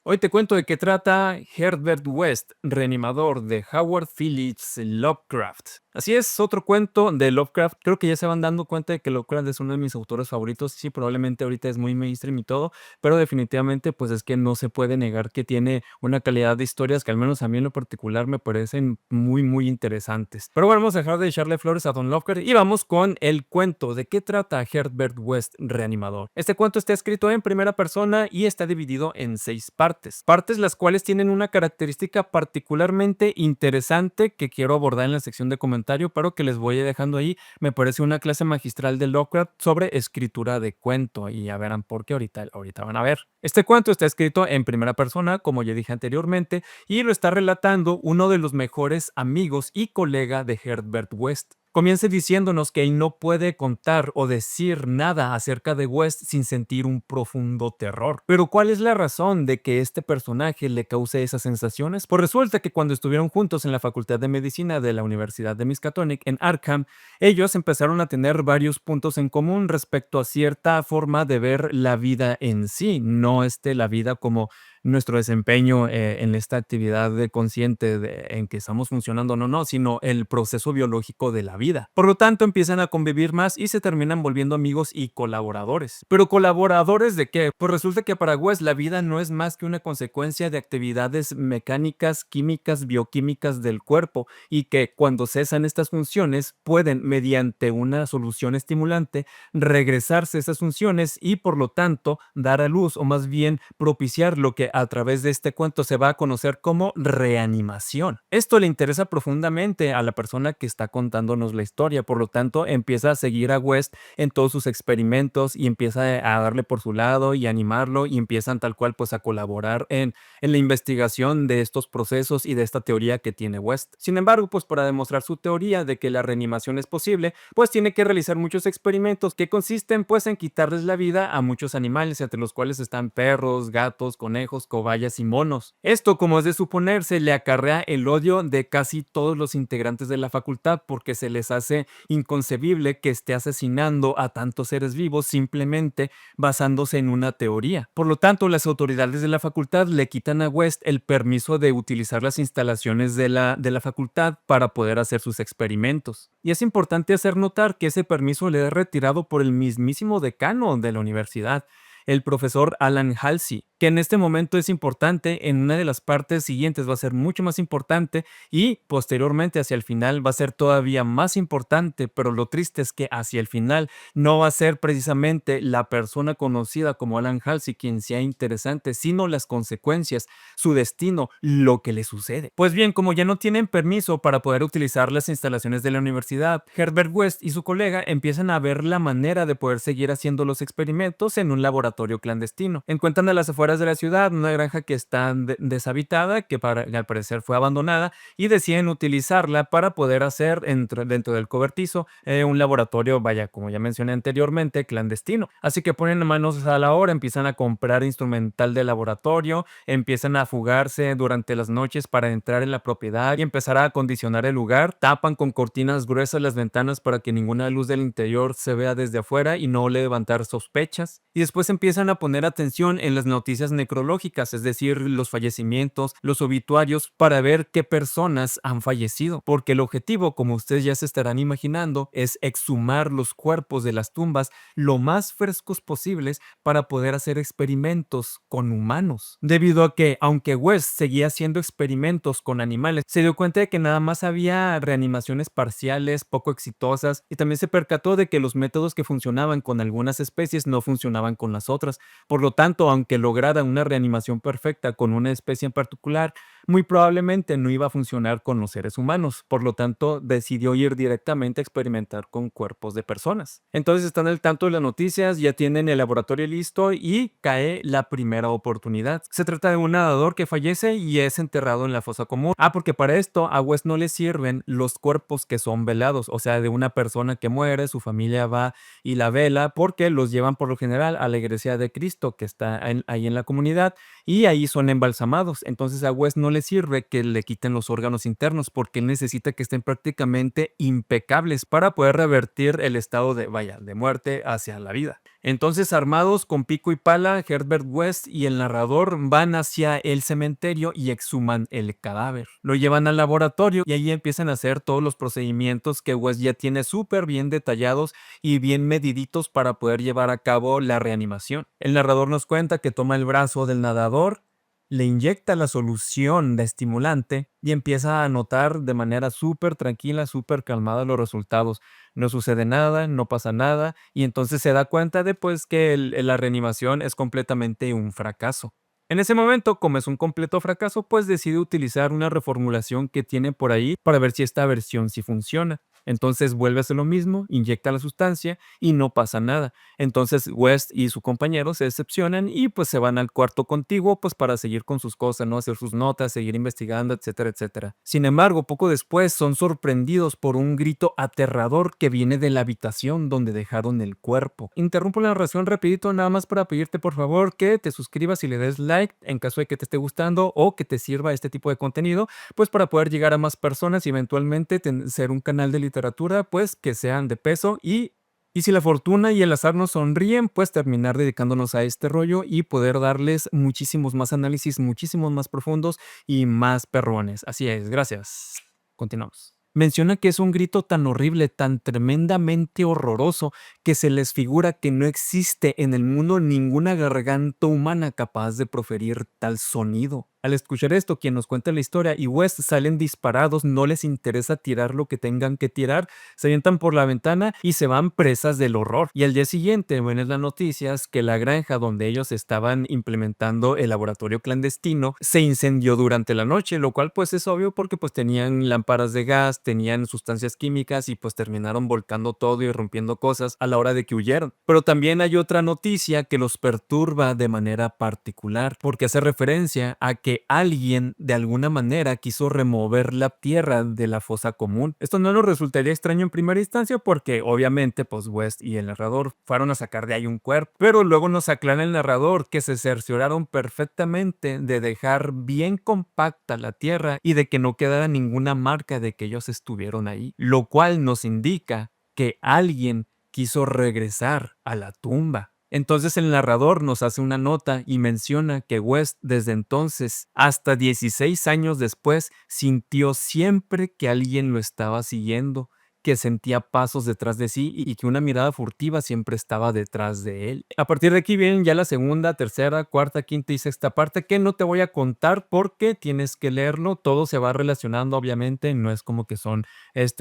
Hoy te cuento de qué trata Herbert West, reanimador de Howard Phillips Lovecraft. Así es, otro cuento de Lovecraft. Creo que ya se van dando cuenta de que Lovecraft es uno de mis autores favoritos. Sí, probablemente ahorita es muy mainstream y todo, pero definitivamente pues es que no se puede negar que tiene una calidad de historias que al menos a mí en lo particular me parecen muy interesantes. Pero bueno, vamos a dejar de echarle flores a Don Lovecraft y vamos con el cuento. ¿De qué trata Herbert West, reanimador? Este cuento está escrito en primera persona y está dividido en 6 partes. Partes las cuales tienen una característica particularmente interesante que quiero abordar en la sección de comentario, pero que les voy dejando ahí. Me parece una clase magistral de Lovecraft sobre escritura de cuento y ya verán por qué ahorita van a ver. Este cuento está escrito en primera persona, como ya dije anteriormente, y lo está relatando uno de los mejores amigos y colega de Herbert West. Comienza diciéndonos que él no puede contar o decir nada acerca de West sin sentir un profundo terror. Pero ¿cuál es la razón de que este personaje le cause esas sensaciones? Pues resulta que cuando estuvieron juntos en la Facultad de Medicina de la Universidad de Miskatonic en Arkham, ellos empezaron a tener varios puntos en común respecto a cierta forma de ver la vida en sí, no la vida como nuestro desempeño en esta actividad de consciente en que estamos funcionando, no, sino el proceso biológico de la vida. Por lo tanto, empiezan a convivir más y se terminan volviendo amigos y colaboradores. ¿Pero colaboradores de qué? Pues resulta que para Wes la vida no es más que una consecuencia de actividades mecánicas, químicas, bioquímicas del cuerpo y que cuando cesan estas funciones pueden, mediante una solución estimulante, regresarse esas funciones y por lo tanto dar a luz o más bien propiciar lo que a través de este cuento se va a conocer como reanimación. Esto le interesa profundamente a la persona que está contándonos la historia, por lo tanto empieza a seguir a West en todos sus experimentos y empieza a darle por su lado y animarlo y empiezan tal cual pues a colaborar en la investigación de estos procesos y de esta teoría que tiene West. Sin embargo, pues para demostrar su teoría de que la reanimación es posible, pues tiene que realizar muchos experimentos que consisten pues en quitarles la vida a muchos animales, entre los cuales están perros, gatos, conejos, cobayas y monos. Esto, como es de suponerse, le acarrea el odio de casi todos los integrantes de la facultad porque se les hace inconcebible que esté asesinando a tantos seres vivos simplemente basándose en una teoría. Por lo tanto, las autoridades de la facultad le quitan a West el permiso de utilizar las instalaciones de la facultad para poder hacer sus experimentos. Y es importante hacer notar que ese permiso le es retirado por el mismísimo decano de la universidad, el profesor Alan Halsey, que en este momento es importante. En una de las partes siguientes va a ser mucho más importante y posteriormente hacia el final va a ser todavía más importante, pero lo triste es que hacia el final no va a ser precisamente la persona conocida como Alan Halsey quien sea interesante, sino las consecuencias, su destino, lo que le sucede. Pues bien, como ya no tienen permiso para poder utilizar las instalaciones de la universidad, Herbert West y su colega empiezan a ver la manera de poder seguir haciendo los experimentos en un laboratorio clandestino. Encuentran a las afueras de la ciudad una granja que está deshabitada, que al parecer fue abandonada, y deciden utilizarla para poder hacer dentro del cobertizo un laboratorio, vaya, como ya mencioné anteriormente, clandestino. Así que ponen manos a la obra, empiezan a comprar instrumental de laboratorio, empiezan a fugarse durante las noches para entrar en la propiedad y empezar a acondicionar el lugar, tapan con cortinas gruesas las ventanas para que ninguna luz del interior se vea desde afuera y no levantar sospechas. Y después empiezan a poner atención en las noticias necrológicas, es decir, los fallecimientos, los obituarios, para ver qué personas han fallecido, porque el objetivo, como ustedes ya se estarán imaginando, es exhumar los cuerpos de las tumbas lo más frescos posibles para poder hacer experimentos con humanos. Debido a que, aunque West seguía haciendo experimentos con animales, se dio cuenta de que nada más había reanimaciones parciales, poco exitosas, y también se percató de que los métodos que funcionaban con algunas especies no funcionaban con las otras. Por lo tanto, aunque lograra una reanimación perfecta con una especie en particular, muy probablemente no iba a funcionar con los seres humanos. Por lo tanto, decidió ir directamente a experimentar con cuerpos de personas. Entonces están al tanto de las noticias, ya tienen el laboratorio listo y cae la primera oportunidad. Se trata de un nadador que fallece y es enterrado en la fosa común. Porque para esto a Wes no le sirven los cuerpos que son velados, o sea, de una persona que muere, su familia va y la vela, porque los llevan por lo general a la iglesia de Cristo que está ahí en la comunidad y ahí son embalsamados. Entonces a Wes no le sirve que le quiten los órganos internos porque él necesita que estén prácticamente impecables para poder revertir el estado de, vaya, de muerte hacia la vida. Entonces, armados con pico y pala, Herbert West y el narrador van hacia el cementerio y exhuman el cadáver. Lo llevan al laboratorio y ahí empiezan a hacer todos los procedimientos que West ya tiene súper bien detallados y bien mediditos para poder llevar a cabo la reanimación. El narrador nos cuenta que toma el brazo del nadador, le inyecta la solución de estimulante y empieza a notar de manera súper tranquila, súper calmada los resultados. No sucede nada, no pasa nada y entonces se da cuenta de pues que la reanimación es completamente un fracaso. En ese momento, como es un completo fracaso, pues decide utilizar una reformulación que tiene por ahí para ver si esta versión sí funciona. Entonces vuelve a hacer lo mismo, inyecta la sustancia y no pasa nada. Entonces West y su compañero se decepcionan y pues se van al cuarto contiguo pues para seguir con sus cosas, ¿no? Hacer sus notas, seguir investigando, etcétera, etcétera. Sin embargo, poco después son sorprendidos por un grito aterrador que viene de la habitación donde dejaron el cuerpo. Interrumpo la narración rapidito nada más para pedirte por favor que te suscribas y le des like en caso de que te esté gustando o que te sirva este tipo de contenido, pues para poder llegar a más personas y eventualmente ser un canal de literatura pues que sean de peso y si la fortuna y el azar nos sonríen, pues terminar dedicándonos a este rollo y poder darles muchísimos más análisis, muchísimos más profundos y más perrones. Así es, gracias. Continuamos. Menciona que es un grito tan horrible, tan tremendamente horroroso, que se les figura que no existe en el mundo ninguna garganta humana capaz de proferir tal sonido. Al escuchar esto, quien nos cuenta la historia y West salen disparados, no les interesa tirar lo que tengan que tirar, se avientan por la ventana y se van presas del horror. Y al día siguiente ven en las noticias que la granja donde ellos estaban implementando el laboratorio clandestino se incendió durante la noche, lo cual pues es obvio porque pues tenían lámparas de gas, tenían sustancias químicas y pues terminaron volcando todo y rompiendo cosas a la hora de que huyeron. Pero también hay otra noticia que los perturba de manera particular porque hace referencia a que alguien de alguna manera quiso remover la tierra de la fosa común. Esto no nos resultaría extraño en primera instancia porque obviamente pues West y el narrador fueron a sacar de ahí un cuerpo, pero luego nos aclara el narrador que se cercioraron perfectamente de dejar bien compacta la tierra y de que no quedara ninguna marca de que ellos estuvieron ahí, lo cual nos indica que alguien quiso regresar a la tumba. Entonces el narrador nos hace una nota y menciona que West desde entonces hasta 16 años después sintió siempre que alguien lo estaba siguiendo, que sentía pasos detrás de sí y que una mirada furtiva siempre estaba detrás de él. A partir de aquí vienen ya la segunda, tercera, cuarta, quinta y sexta parte que no te voy a contar porque tienes que leerlo, todo se va relacionando obviamente, no es como que son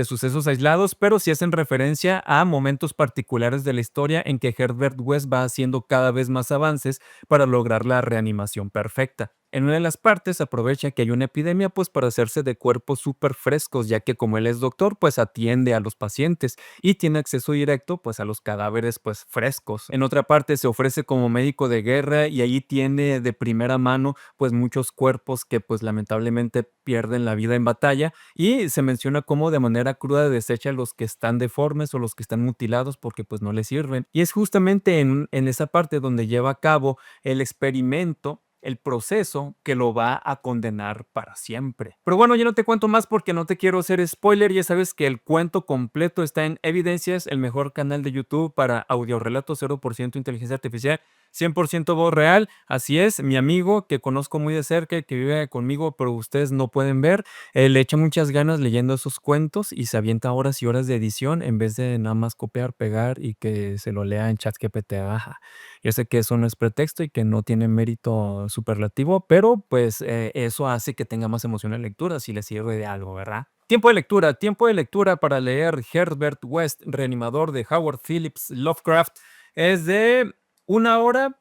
sucesos aislados, pero sí hacen referencia a momentos particulares de la historia en que Herbert West va haciendo cada vez más avances para lograr la reanimación perfecta. En una de las partes aprovecha que hay una epidemia pues para hacerse de cuerpos súper frescos, ya que como él es doctor pues atiende a los pacientes y tiene acceso directo pues a los cadáveres pues frescos. En otra parte se ofrece como médico de guerra y allí tiene de primera mano pues muchos cuerpos que pues lamentablemente pierden la vida en batalla y se menciona cómo de manera cruda desecha los que están deformes o los que están mutilados porque pues no les sirven. Y es justamente en esa parte donde lleva a cabo el experimento, el proceso que lo va a condenar para siempre. Pero bueno, yo no te cuento más porque no te quiero hacer spoiler. Ya sabes que el cuento completo está en Evidencias, el mejor canal de YouTube para audiorelatos 0% inteligencia artificial, 100% voz real. Así es, mi amigo que conozco muy de cerca y que vive conmigo, pero ustedes no pueden ver, le echa muchas ganas leyendo esos cuentos y se avienta horas y horas de edición en vez de nada más copiar, pegar y que se lo lea en ChatGPT. Ajá. Yo sé que eso no es pretexto y que no tiene mérito superlativo, pero pues eso hace que tenga más emoción en la lectura si le sirve de algo, ¿verdad? Tiempo de lectura para leer Herbert West, reanimador de Howard Phillips Lovecraft, es de una hora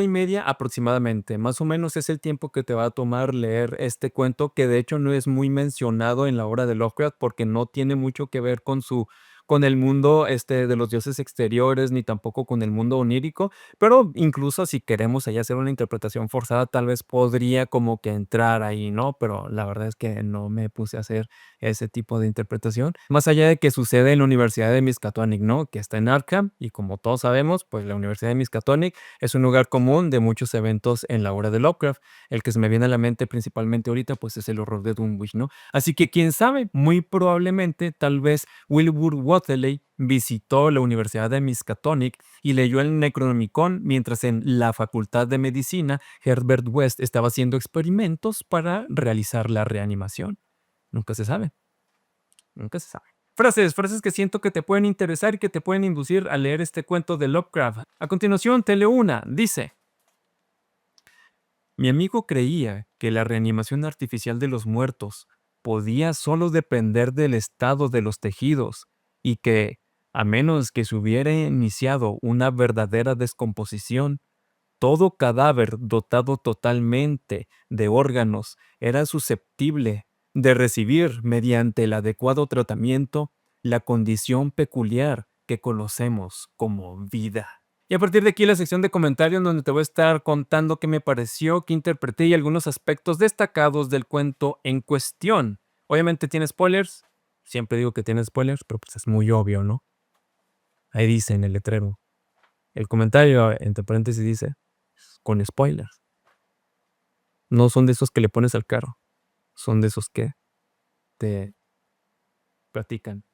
y media aproximadamente. Más o menos es el tiempo que te va a tomar leer este cuento, que de hecho no es muy mencionado en la obra de Lovecraft porque no tiene mucho que ver con con el mundo, de los dioses exteriores, ni tampoco con el mundo onírico, pero incluso si queremos ahí hacer una interpretación forzada, tal vez podría como que entrar ahí, ¿no? Pero la verdad es que no me puse a hacer ese tipo de interpretación. Más allá de que sucede en la Universidad de Miskatonic, ¿no? Que está en Arkham, y como todos sabemos, pues la Universidad de Miskatonic es un lugar común de muchos eventos en la obra de Lovecraft. El que se me viene a la mente principalmente ahorita, pues es el horror de Dunwich, ¿no? Así que quién sabe, muy probablemente, tal vez Wilbur Whately visitó la Universidad de Miskatonic y leyó el Necronomicon mientras en la Facultad de Medicina Herbert West estaba haciendo experimentos para realizar la reanimación. Nunca se sabe, nunca se sabe. Frases que siento que te pueden interesar y que te pueden inducir a leer este cuento de Lovecraft. A continuación te leo una. Dice: mi amigo creía que la reanimación artificial de los muertos podía solo depender del estado de los tejidos y que, a menos que se hubiera iniciado una verdadera descomposición, todo cadáver dotado totalmente de órganos era susceptible de recibir, mediante el adecuado tratamiento, la condición peculiar que conocemos como vida. Y a partir de aquí la sección de comentarios en donde te voy a estar contando qué me pareció, qué interpreté y algunos aspectos destacados del cuento en cuestión. Obviamente tiene spoilers, siempre digo que tiene spoilers, pero pues es muy obvio, ¿no? Ahí dice en el letrero. El comentario, entre paréntesis, dice con spoilers. No son de esos que le pones al carro, son de esos que te platican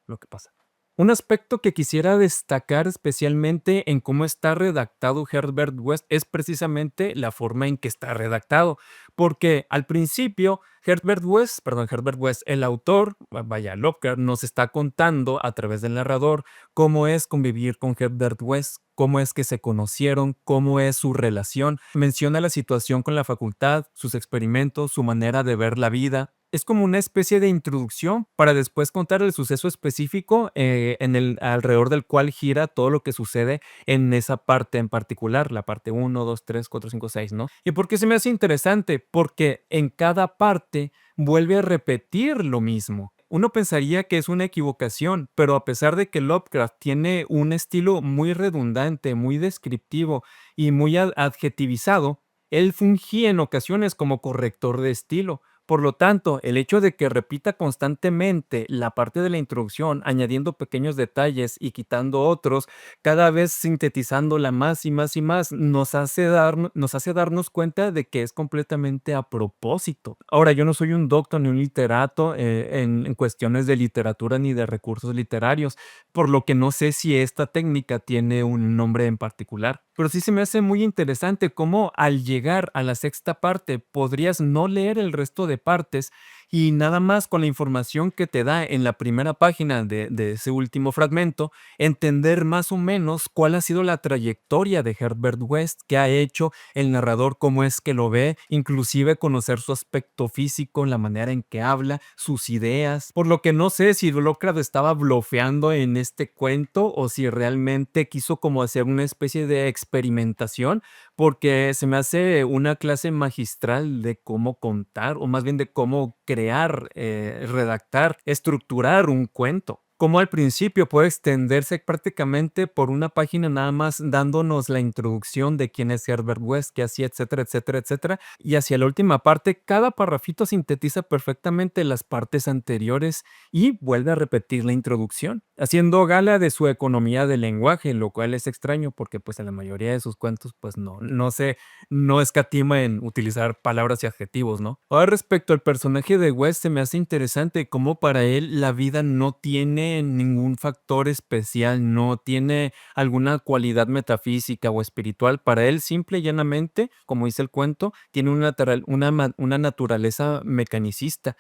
lo que pasa. Un aspecto que quisiera destacar especialmente en cómo está redactado Herbert West es precisamente la forma en que está redactado, porque al principio Herbert West, el autor, vaya, Lovecraft, nos está contando a través del narrador cómo es convivir con Herbert West, cómo es que se conocieron, cómo es su relación. Menciona la situación con la facultad, sus experimentos, su manera de ver la vida. Es como una especie de introducción para después contar el suceso específico en el alrededor del cual gira todo lo que sucede en esa parte en particular, la parte uno, 2, 3, 4, 5, 6, ¿no? ¿Y por qué se me hace interesante? Porque en cada parte vuelve a repetir lo mismo. Uno pensaría que es una equivocación, pero a pesar de que Lovecraft tiene un estilo muy redundante, muy descriptivo y muy adjetivizado, él fungía en ocasiones como corrector de estilo. Por lo tanto, el hecho de que repita constantemente la parte de la introducción, añadiendo pequeños detalles y quitando otros, cada vez sintetizándola más y más y más, nos hace darnos cuenta de que es completamente a propósito. Ahora, yo no soy un doctor ni un literato en cuestiones de literatura ni de recursos literarios, por lo que no sé si esta técnica tiene un nombre en particular. Pero sí se me hace muy interesante cómo al llegar a la sexta parte podrías no leer el resto de partes y nada más con la información que te da en la primera página de ese último fragmento, entender más o menos cuál ha sido la trayectoria de Herbert West, qué ha hecho el narrador, cómo es que lo ve, inclusive conocer su aspecto físico, la manera en que habla, sus ideas. Por lo que no sé si Lovecraft estaba blofeando en este cuento o si realmente quiso como hacer una especie de experimentación, porque se me hace una clase magistral de cómo contar, o más bien de cómo crear, redactar, estructurar un cuento. Como al principio puede extenderse prácticamente por una página nada más dándonos la introducción de quién es Herbert West, qué hacía, etcétera, etcétera, etcétera. Y hacia la última parte, cada parrafito sintetiza perfectamente las partes anteriores y vuelve a repetir la introducción, haciendo gala de su economía del lenguaje, lo cual es extraño porque pues en la mayoría de sus cuentos pues no escatima en utilizar palabras y adjetivos, ¿no? Ahora respecto al personaje de West, se me hace interesante cómo para él la vida no tiene ningún factor especial, no tiene alguna cualidad metafísica o espiritual. Para él, simple y llanamente, como dice el cuento, tiene una naturaleza mecanicista.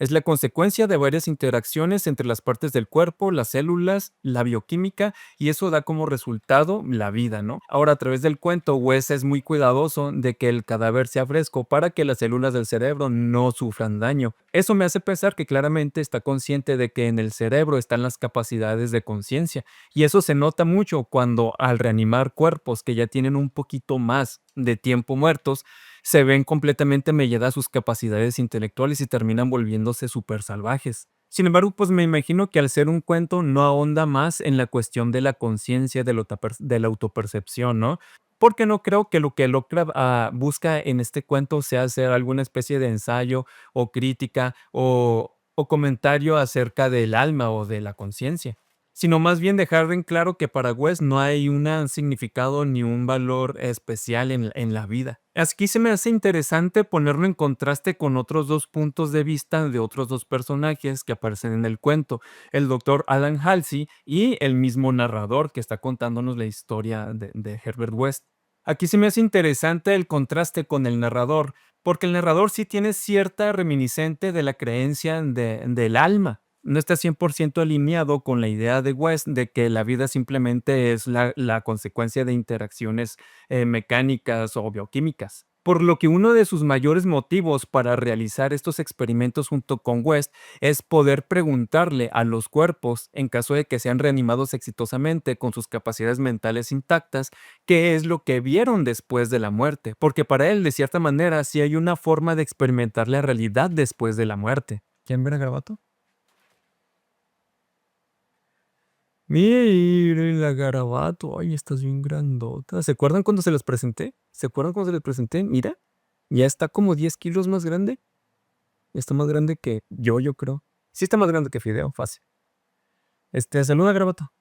Es la consecuencia de varias interacciones entre las partes del cuerpo, las células, la bioquímica, y eso da como resultado la vida, ¿no? Ahora, a través del cuento, Wes es muy cuidadoso de que el cadáver sea fresco para que las células del cerebro no sufran daño. Eso me hace pensar que claramente está consciente de que en el cerebro están las capacidades de conciencia, y eso se nota mucho cuando al reanimar cuerpos que ya tienen un poquito más de tiempo muertos, se ven completamente melladas sus capacidades intelectuales y terminan volviéndose súper salvajes. Sin embargo, pues me imagino que al ser un cuento no ahonda más en la cuestión de la conciencia, de la autopercepción, ¿no? Porque no creo que lo que Lovecraft busca en este cuento sea hacer alguna especie de ensayo o crítica o comentario acerca del alma o de la conciencia, sino más bien dejar en claro que para West no hay un significado ni un valor especial en la vida. Aquí se me hace interesante ponerlo en contraste con otros dos puntos de vista de otros dos personajes que aparecen en el cuento, el doctor Alan Halsey y el mismo narrador que está contándonos la historia de Herbert West. Aquí se me hace interesante el contraste con el narrador, porque el narrador sí tiene cierta reminiscente de la creencia del alma. No está 100% alineado con la idea de West de que la vida simplemente es la consecuencia de interacciones mecánicas o bioquímicas. Por lo que uno de sus mayores motivos para realizar estos experimentos junto con West es poder preguntarle a los cuerpos, en caso de que sean reanimados exitosamente con sus capacidades mentales intactas, qué es lo que vieron después de la muerte, porque para él, de cierta manera, sí hay una forma de experimentar la realidad después de la muerte. ¿Quién ver a Garabato? Mire la Garabato, ay, estás bien grandota. ¿Se acuerdan cuando se los presenté? ¿Se acuerdan cuando se les presenté? Mira, ya está como 10 kilos más grande. Ya está más grande que yo creo. Sí está más grande que Fideo, fácil. Saluda, Garabato.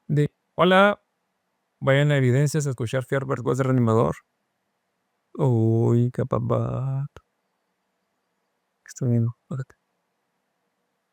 Hola, vayan a evidencias a escuchar Fierbert Voz de Reanimador. Uy, qué papato. ¿Qué estoy viendo? Bájate.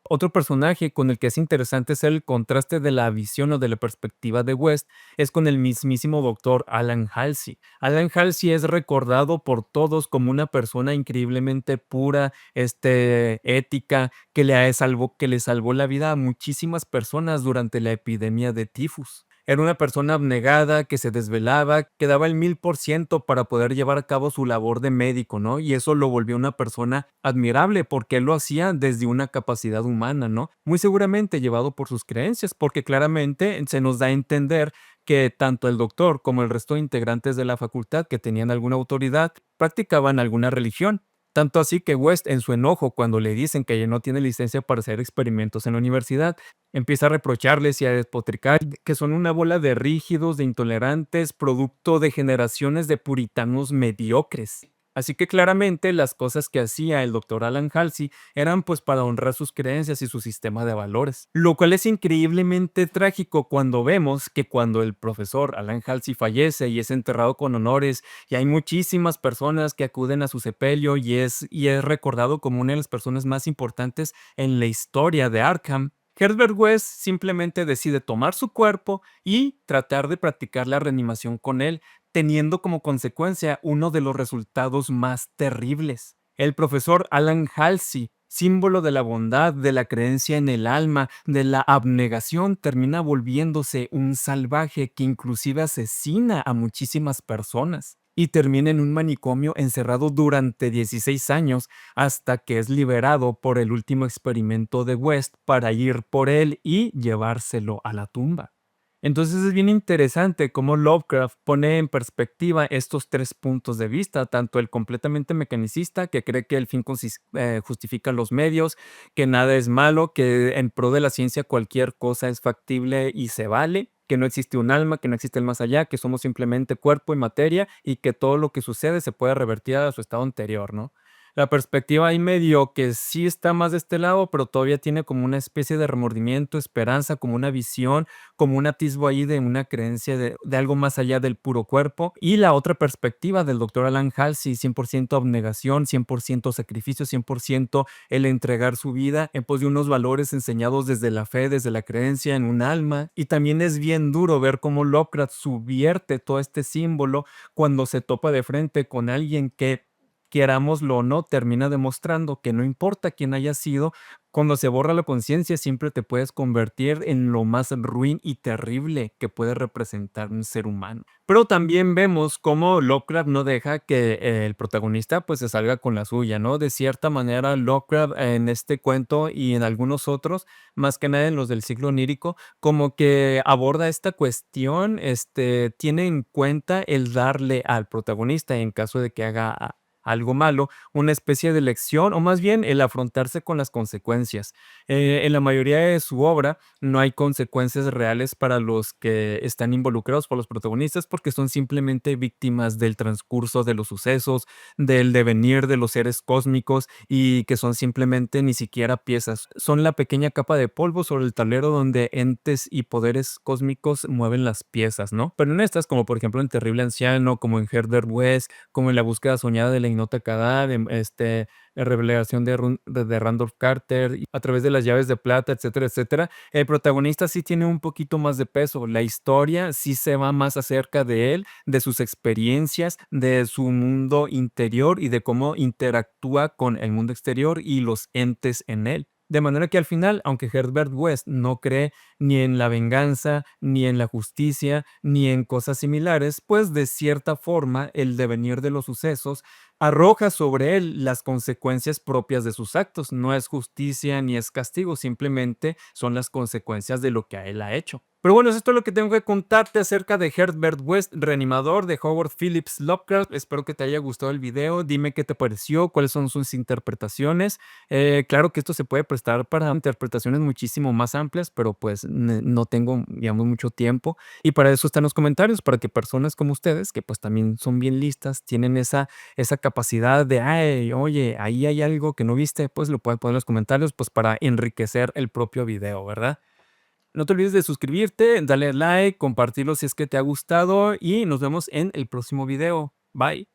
Otro personaje con el que es interesante hacer el contraste de la visión o de la perspectiva de West es con el mismísimo doctor Alan Halsey. Alan Halsey es recordado por todos como una persona increíblemente pura, ética, que le salvó la vida a muchísimas personas durante la epidemia de tifus. Era una persona abnegada, que se desvelaba, que daba el 1000% para poder llevar a cabo su labor de médico, ¿no? Y eso lo volvió una persona admirable porque él lo hacía desde una capacidad humana, ¿no? Muy seguramente llevado por sus creencias, porque claramente se nos da a entender que tanto el doctor como el resto de integrantes de la facultad que tenían alguna autoridad practicaban alguna religión. Tanto así que West, en su enojo, cuando le dicen que ella no tiene licencia para hacer experimentos en la universidad, empieza a reprocharles y a despotricar que son una bola de rígidos, de intolerantes, producto de generaciones de puritanos mediocres. Así que claramente las cosas que hacía el doctor Alan Halsey eran pues para honrar sus creencias y su sistema de valores. Lo cual es increíblemente trágico cuando vemos que cuando el profesor Alan Halsey fallece y es enterrado con honores y hay muchísimas personas que acuden a su sepelio y es recordado como una de las personas más importantes en la historia de Arkham, Herbert West simplemente decide tomar su cuerpo y tratar de practicar la reanimación con él, teniendo como consecuencia uno de los resultados más terribles. El profesor Alan Halsey, símbolo de la bondad, de la creencia en el alma, de la abnegación, termina volviéndose un salvaje que inclusive asesina a muchísimas personas y termina en un manicomio encerrado durante 16 años hasta que es liberado por el último experimento de West para ir por él y llevárselo a la tumba. Entonces es bien interesante cómo Lovecraft pone en perspectiva estos tres puntos de vista, tanto el completamente mecanicista, que cree que el fin justifica los medios, que nada es malo, que en pro de la ciencia cualquier cosa es factible y se vale, que no existe un alma, que no existe el más allá, que somos simplemente cuerpo y materia y que todo lo que sucede se puede revertir a su estado anterior, ¿no? La perspectiva ahí medio que sí está más de este lado, pero todavía tiene como una especie de remordimiento, esperanza, como una visión, como un atisbo ahí de una creencia de algo más allá del puro cuerpo. Y la otra perspectiva del doctor Alan Halsey, 100% abnegación, 100% sacrificio, 100% el entregar su vida en pos de unos valores enseñados desde la fe, desde la creencia en un alma. Y también es bien duro ver cómo Lovecraft subvierte todo este símbolo cuando se topa de frente con alguien que, querámoslo o no, termina demostrando que no importa quién haya sido, cuando se borra la conciencia siempre te puedes convertir en lo más ruin y terrible que puede representar un ser humano. Pero también vemos cómo Lovecraft no deja que el protagonista pues se salga con la suya, ¿no? De cierta manera Lovecraft en este cuento y en algunos otros, más que nada en los del ciclo onírico, como que aborda esta cuestión, tiene en cuenta el darle al protagonista en caso de que haga algo malo, una especie de lección o más bien el afrontarse con las consecuencias. En la mayoría de su obra no hay consecuencias reales para los que están involucrados por los protagonistas porque son simplemente víctimas del transcurso de los sucesos, del devenir de los seres cósmicos y que son simplemente ni siquiera piezas. Son la pequeña capa de polvo sobre el tablero donde entes y poderes cósmicos mueven las piezas, ¿no? Pero en estas, como por ejemplo en Terrible Anciano, como en Herbert West, como en La búsqueda soñada de la ignota Kadar, la revelación de Randolph Carter, y a través de las llaves de plata, etcétera, etcétera, el protagonista sí tiene un poquito más de peso. La historia sí se va más acerca de él, de sus experiencias, de su mundo interior y de cómo interactúa con el mundo exterior y los entes en él. De manera que al final, aunque Herbert West no cree ni en la venganza, ni en la justicia, ni en cosas similares, pues de cierta forma el devenir de los sucesos arroja sobre él las consecuencias propias de sus actos. No es justicia ni es castigo, simplemente son las consecuencias de lo que a él ha hecho. Pero bueno, esto es lo que tengo que contarte acerca de Herbert West, reanimador de Howard Phillips Lovecraft. Espero que te haya gustado el video. Dime qué te pareció, cuáles son sus interpretaciones. Claro que esto se puede prestar para interpretaciones muchísimo más amplias, pero pues no tengo, digamos, mucho tiempo. Y para eso están los comentarios, para que personas como ustedes, que pues también son bien listas, tienen esa capacidad de, ay, oye, ahí hay algo que no viste, pues lo pueden poner en los comentarios, pues para enriquecer el propio video, ¿verdad? No te olvides de suscribirte, darle like, compartirlo si es que te ha gustado y nos vemos en el próximo video. Bye.